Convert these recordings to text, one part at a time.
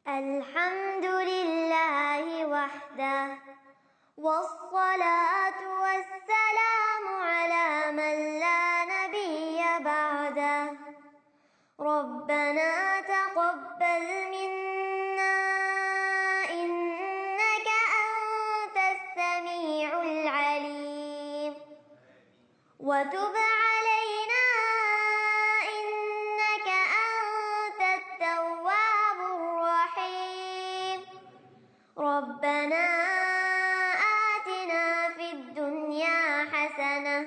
الحمد لله وحده، والصلاة والسلام على من لا نبي بعده. ربنا تقبل منا إنك أنت السميع العليم، وتب علينا إنك أنت التواب الرحيم. ربنا آتنا في الدنيا حسنة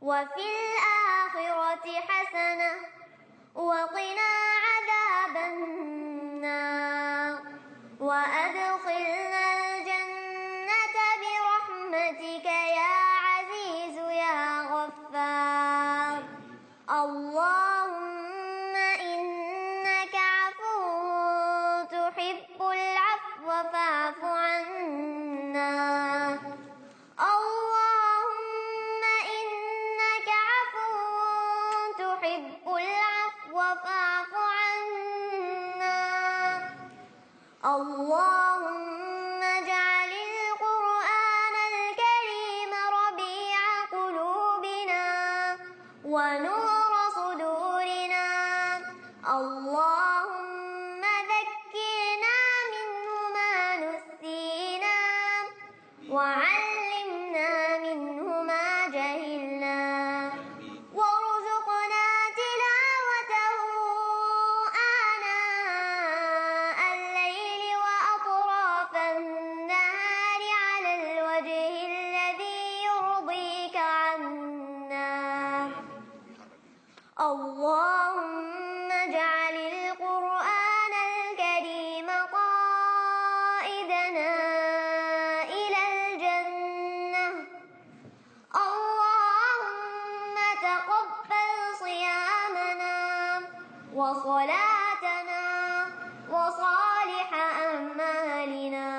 وفي الآخرة حسنة وقنا عذاب النار، وأدخلنا الجنة برحمتك يا عزيز يا غفار. اللهم إنك عفو تحب العفو فاعف عنا. اللهم إنك عفو تحب العفو فاعف عنا. اللهم اجعل القرآن الكريم ربيع قلوبنا ونور صدورنا. اللهم ذكرنا منه ما نسينا، وعلمنا منه ما جهلنا، وارزقنا تلاوته آناء الليل وأطراف النهار على الوجه الذي يرضيك عنا. اللهم اجعل القرآن الكريم قائدنا إلى الجنة. اللهم تقبل صيامنا وصلاتنا وصالح أعمالنا،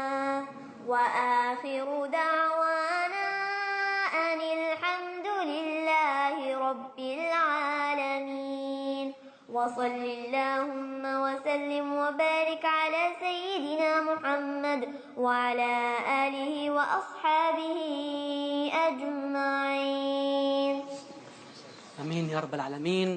وآخر دعوانا أن الحمد لله رب العالمين. وصل اللهم وسلم وبارك على سيدنا محمد وعلى آله وأصحابه أجمعين. آمين يا رب العالمين.